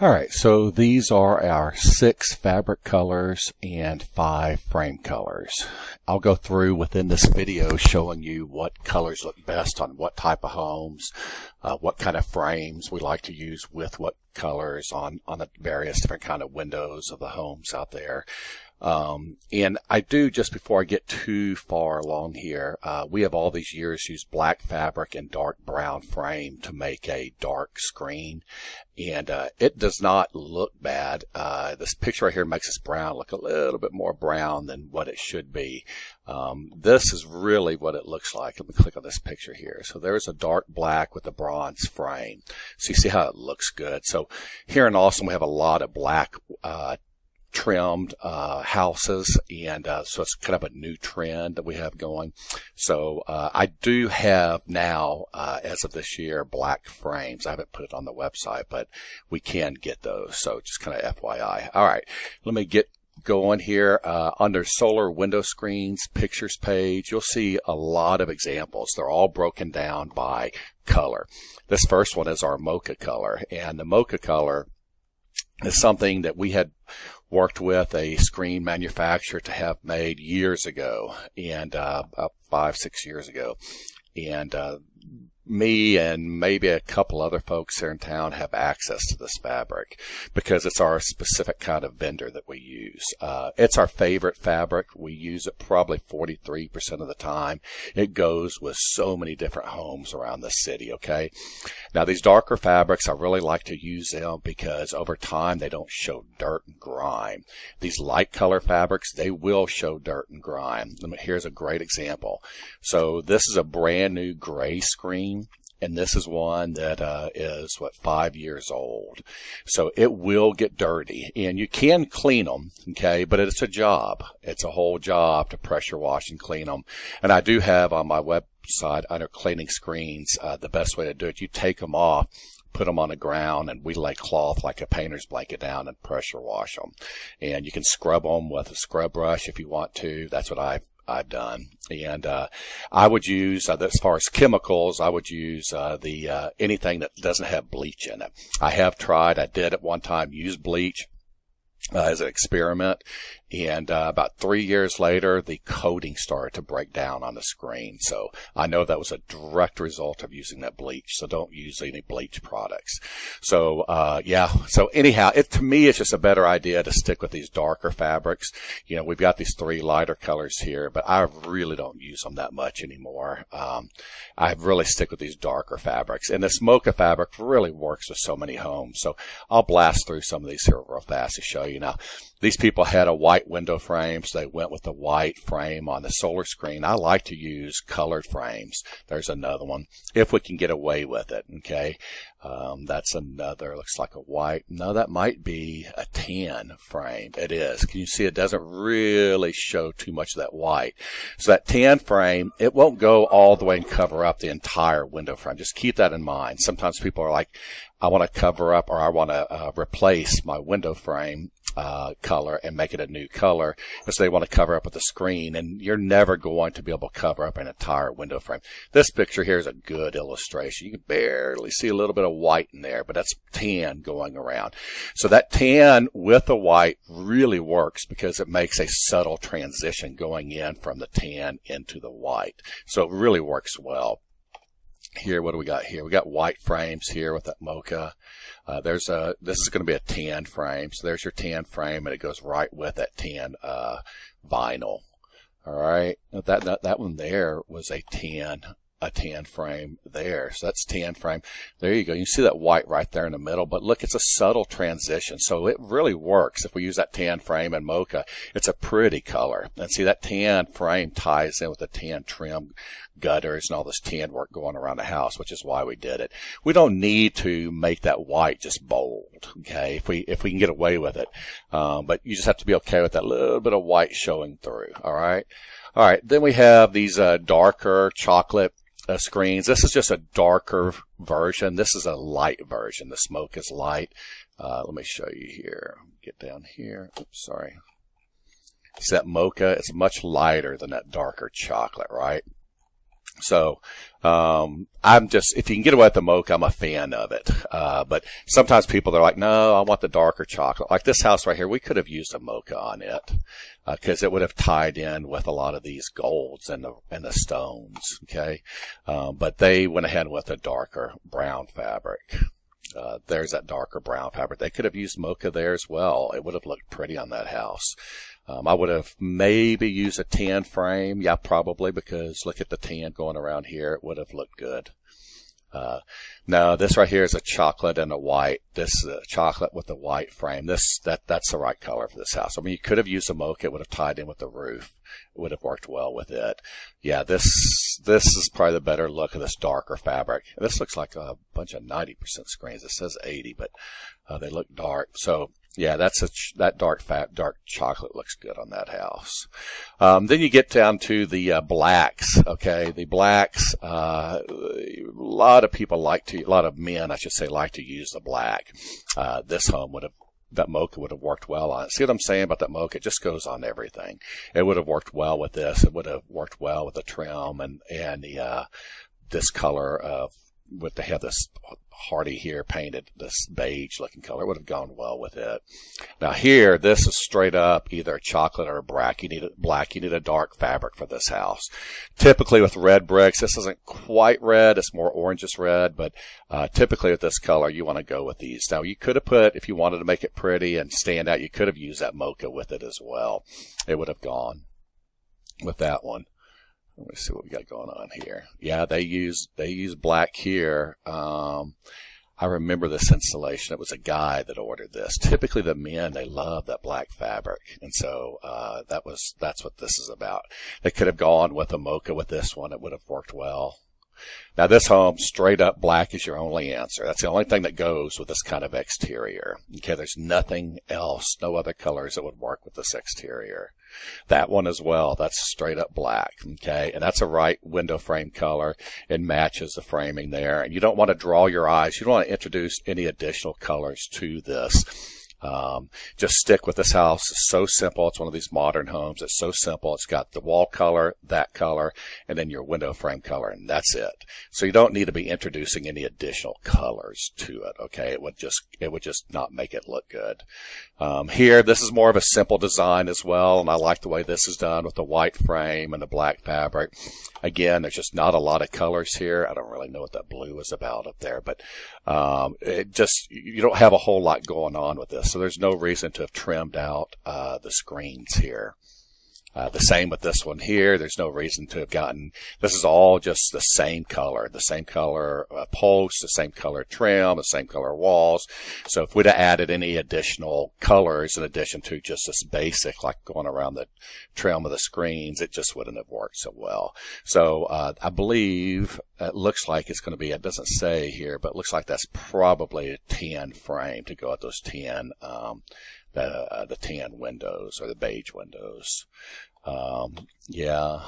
Alright, so these are our 6 fabric colors and 5 frame colors. I'll go through within this video showing you what colors look best on what type of homes, what kind of frames we like to use with what colors on the various different kind of windows of the homes out there. And I do, just before I get too far along here, we have all these years used black fabric and dark brown frame to make a dark screen, and it does not look bad. This picture right here makes this brown look a little bit more brown than what it should be. This is really what it looks like. Let me click on this picture here. So there's a dark black with a bronze frame. So you see how it looks good. So here in Austin we have a lot of black trimmed houses, and so it's kind of a new trend that we have going. So I do have now, as of this year, black frames. I haven't put it on the website, but we can get those. So just kind of FYI. All right, let me get going here. Under solar window screens pictures page, you'll see a lot of examples. They're all broken down by color. This first one is our Mocha color, and the Mocha color is something that we had worked with a screen manufacturer to have made years ago, and about 5-6 years ago. And me and maybe a couple other folks here in town have access to this fabric because it's our specific kind of vendor that we use. It's our favorite fabric. We use it probably 43% of the time. It goes with so many different homes around the city, okay? Now, these darker fabrics, I really like to use them because over time they don't show dirt and grime. These light color fabrics, they will show dirt and grime. Here's a great example. So this is a brand new gray screen, and this is one that is 5 years old. So it will get dirty, and you can clean them, okay, but it's a job. It's a whole job to pressure wash and clean them. And I do have on my website under cleaning screens the best way to do it. You take them off, put them on the ground, and we lay cloth like a painter's blanket down and pressure wash them. And you can scrub them with a scrub brush if you want to. That's what I've done. And I would use, as far as chemicals, I would use anything that doesn't have bleach in it. I did at one time use bleach as an experiment, and about 3 years later the coating started to break down on the screen. So I know that was a direct result of using that bleach. So don't use any bleach products. So yeah, so anyhow, to me it's just a better idea to stick with these darker fabrics. You know, we've got these 3 lighter colors here, but I really don't use them that much anymore. I really stick with these darker fabrics, and this Mocha fabric really works with so many homes. So I'll blast through some of these here real fast to show you. Now, these people had a white window frame, so they went with the white frame on the solar screen. I like to use colored frames. There's another one, if we can get away with it, okay? That's another, looks like a white. No, that might be a tan frame. It is. Can you see it doesn't really show too much of that white? So that tan frame, it won't go all the way and cover up the entire window frame. Just keep that in mind. Sometimes people are like, I want to cover up, or I want to replace my window frame color and make it a new color, so they want to cover up with the screen, and you're never going to be able to cover up an entire window frame. This picture here is a good illustration. You can barely see a little bit of white in there, but that's tan going around. So that tan with the white really works because it makes a subtle transition going in from the tan into the white. So it really works well. Here, what do we got here? We got white frames here with that Mocha. This is going to be a tan frame. So there's your tan frame, and it goes right with that tan vinyl. All right, that one there was a tan frame there. So that's tan frame. There you go. You see that white right there in the middle, but look, it's a subtle transition. So it really works. If we use that tan frame and Mocha, it's a pretty color. And see, that tan frame ties in with the tan trim gutters and all this tan work going around the house, which is why we did it. We don't need to make that white just bold, okay, if we can get away with it. But you just have to be okay with that little bit of white showing through. All right. Then we have these darker chocolate screens. This is just a darker version. This is a light version. The smoke is light. Let me show you here. Get down here. Oops, sorry. See that Mocha? It's much lighter than that darker chocolate, right? So, if you can get away with the Mocha, I'm a fan of it. But sometimes people are like, no, I want the darker chocolate. Like this house right here, we could have used a Mocha on it, cause it would have tied in with a lot of these golds and the stones. Okay. But they went ahead with a darker brown fabric. There's that darker brown fabric. They could have used Mocha there as well. It would have looked pretty on that house. I would have maybe used a tan frame. Yeah, probably, because look at the tan going around here. It would have looked good. No, this right here is a chocolate and a white. This is a chocolate with a white frame. That's the right color for this house. I mean, you could have used a Mocha. It would have tied in with the roof. It would have worked well with it. Yeah, this is probably the better look of this darker fabric. This looks like a bunch of 90% screens. It says 80, but they look dark. So yeah, that dark chocolate looks good on that house. Then you get down to the blacks. Okay, the blacks. A lot of men, I should say, like to use the black. That Mocha would have worked well on it. See what I'm saying about that Mocha? It just goes on everything. It would have worked well with this. It would have worked well with the trim and the this color of they have this Hardy here painted, this beige looking color. It would have gone well with it. Now here, this is straight up either chocolate or black. You need a dark fabric for this house. Typically with red bricks, this isn't quite red. It's more orangish red, but typically with this color, you want to go with these. Now you could have put, if you wanted to make it pretty and stand out, you could have used that Mocha with it as well. It would have gone with that one. Let me see what we got going on here. Yeah, they use black here. I remember this installation. It was a guy that ordered this. Typically the men, they love that black fabric. And so, that's what this is about. They could have gone with a Mocha with this one. It would have worked well. Now this home, straight up black is your only answer. That's the only thing that goes with this kind of exterior. Okay, there's nothing else, no other colors that would work with this exterior. That one as well, that's straight up black. Okay, and that's a right window frame color. It matches the framing there. And you don't want to draw your eyes. You don't want to introduce any additional colors to this. Just stick with this house. It's so simple. It's one of these modern homes. It's so simple. It's got the wall color, that color, and then your window frame color, and that's it. So you don't need to be introducing any additional colors to it. Okay, it would just not make it look good. Here, this is more of a simple design as well, and I like the way this is done with the white frame and the black fabric. Again, there's just not a lot of colors here. I don't really know what that blue is about up there, but you don't have a whole lot going on with this. So there's no reason to have trimmed out the screens here. The same with this one here. There's no reason to have gotten, this is all just the same color posts, the same color trim, the same color walls. So if we'd have added any additional colors in addition to just this basic, like going around the trim of the screens, it just wouldn't have worked so well. So, I believe it looks like it's going to be, it doesn't say here, but it looks like that's probably a tan frame to go with those tan, the tan windows or the beige windows. Yeah.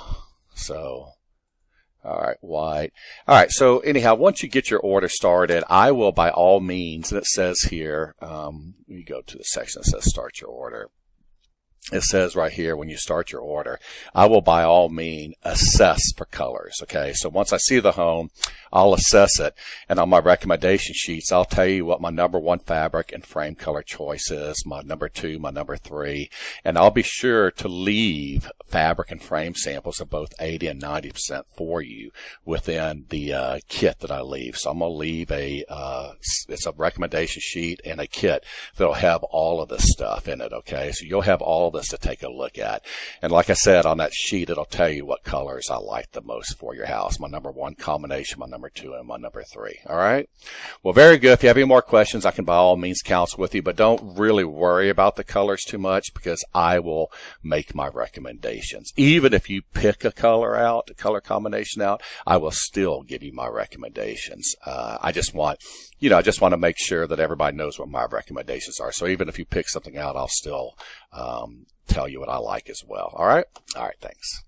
So, all right, white. All right. So anyhow, once you get your order started, I will by all means, and it says here, you go to the section that says start your order. It says right here, when you start your order, I will by all means assess for colors. Okay. So once I see the home, I'll assess it. And on my recommendation sheets, I'll tell you what my number 1 fabric and frame color choice is, my number 2, my number 3. And I'll be sure to leave fabric and frame samples of both 80 and 90% for you within the kit that I leave. So I'm going to leave it's a recommendation sheet and a kit that'll have all of this stuff in it. Okay. So you'll have all of this to take a look at. And like I said, on that sheet, it'll tell you what colors I like the most for your house. My number 1 combination, my number 2, and my number 3. All right. Well, very good. If you have any more questions, I can by all means counsel with you, but don't really worry about the colors too much because I will make my recommendations. Even if you pick a color out, a color combination out, I will still give you my recommendations. I just want to make sure that everybody knows what my recommendations are. So even if you pick something out, I'll still, tell you what I like as well. All right. All right. Thanks.